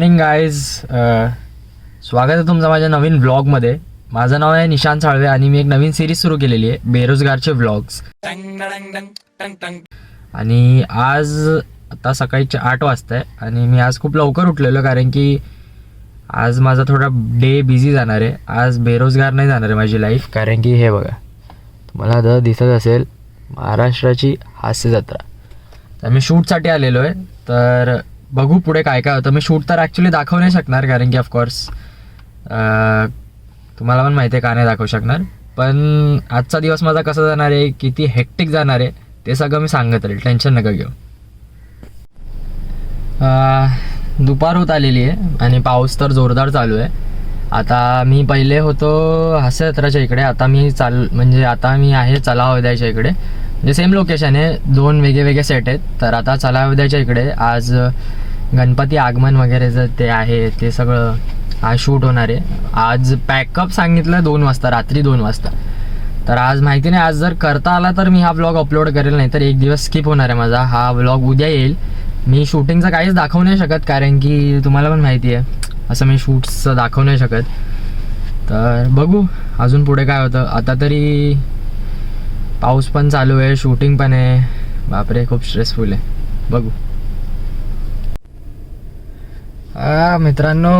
Morning guys. स्वागत आहे तुमचं माझ्या नवीन व्लॉगमध्ये. माझं नाव आहे निशांत साळवे आणि मी एक नवीन सिरीज सुरू केलेली आहे, बेरोजगारचे व्लॉग्स. आणि आज आता सकाळी 8 वाजता आहे आणि मी आज खूप लवकर उठलेलो कारण की आज माझा थोडा डे बिझी जाणार आहे. आज बेरोजगार नाही जाणार आहे माझी लाईफ, कारण की हे बघा तुम्हाला आता दिसत असेल महाराष्ट्राची हास्य जत्रा. तर मी शूटसाठी आलेलो आहे. तर बघू पुढे काय काय होतं. मी शूट तर ॲक्च्युली दाखवू नाही शकणार कारण की ऑफकोर्स तुम्हाला पण माहिती आहे का नाही दाखवू शकणार. पण आजचा दिवस माझा कसा जाणार आहे, किती हेक्टिक जाणार आहे ते सगळं मी सांगत राहील, टेन्शन नका घेऊ. दुपार होत आलेली आहे आणि पाऊस तर जोरदार चालू आहे. आता मी पहिले होतो हास्य जत्राच्या इकडे, आता मी आहे चलावद्याच्या इकडे. म्हणजे सेम लोकेशन आहे, 2 वेगळे सेट आहेत. तर आता चलावद्याच्या इकडे आज गणपती आगमन वगैरे जर ते आहे ते सगळं आज शूट होणार आहे. आज पॅकअप सांगितलं 2 वाजता, रात्री 2 वाजता. तर आज माहिती नाही, आज जर करता आला तर मी हा व्लॉग अपलोड करेल, नाही तर एक दिवस स्किप होणार आहे माझा. हा व्लॉग उद्या येईल. मी शूटिंगचं काहीच दाखवू नाही शकत कारण की तुम्हाला पण माहिती आहे असं मी शूट्सचं दाखवू नाही शकत. तर बघू अजून पुढे काय होतं. आता तरी पाऊस पण चालू आहे, शूटिंग पण आहे. बापरे खूप स्ट्रेसफुल आहे. बघू. मित्रांनो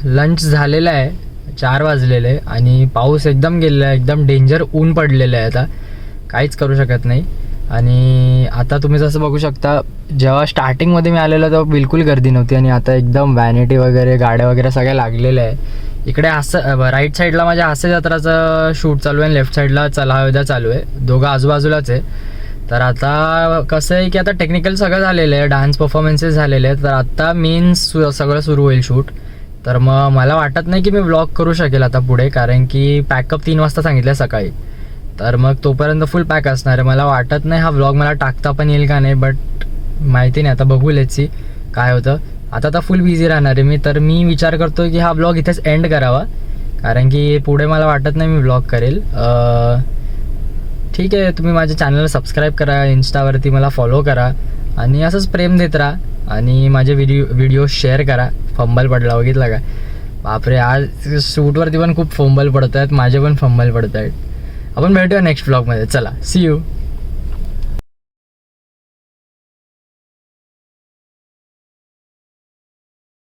लंच झालेलं आहे, 4 वाजलेले आहे आणि पाऊस एकदम गेलेला आहे, एकदम डेंजर ऊन पडलेलं आहे. आता काहीच करू शकत नाही. आणि आता तुम्ही जसं बघू शकता, जेव्हा स्टार्टिंगमध्ये मी आलेलो तेव्हा बिलकुल गर्दी नव्हती आणि आता एकदम व्हॅनिटी वगैरे गाड्या वगैरे सगळ्या लागलेल्या आहे. इकडे राईट साईडला माझ्या हास्य जत्राचं शूट चालू आहे आणि लेफ्ट साईडला चलावद्या चालू आहे, दोघं आजूबाजूलाच आहे. तर आता कसं आहे की आता टेक्निकल सगळं झालेलं आहे, डान्स परफॉर्मन्सेस झालेले आहेत. तर आता मेन सगळं सुरू होईल शूट. तर मग मला वाटत नाही की मी व्लॉग करू शकेल आता पुढे, कारण की पॅकअप 3 वाजता सांगितलं सकाळी. तर मग तोपर्यंत फुल पॅक असणार आहे. मला वाटत नाही हा व्लॉग मला टाकता पण येईल का नाही, बट माहिती नाही, आता बघू लेट्स काय होतं. आता फुल बिझी राहणार आहे मी. तर मी विचार करतो की हा व्लॉग इथेच एंड करावा, कारण की पुढे मला वाटत नाही मी व्लॉग करेल. ठीक आहे, तुम्ही माझ्या चॅनलला सबस्क्राईब करा, इंस्टावरती मला फॉलो करा आणि असंच प्रेम देत राहा आणि माझे व्हिडिओ शेअर करा. फंबल पडला बघितला का? बापरे, आज शूटवरती पण खूप फंबल पडत आहेत, माझे पण फंबल पडत आहेत. आपण भेटूया नेक्स्ट व्लॉगमध्ये. चला, सी यू.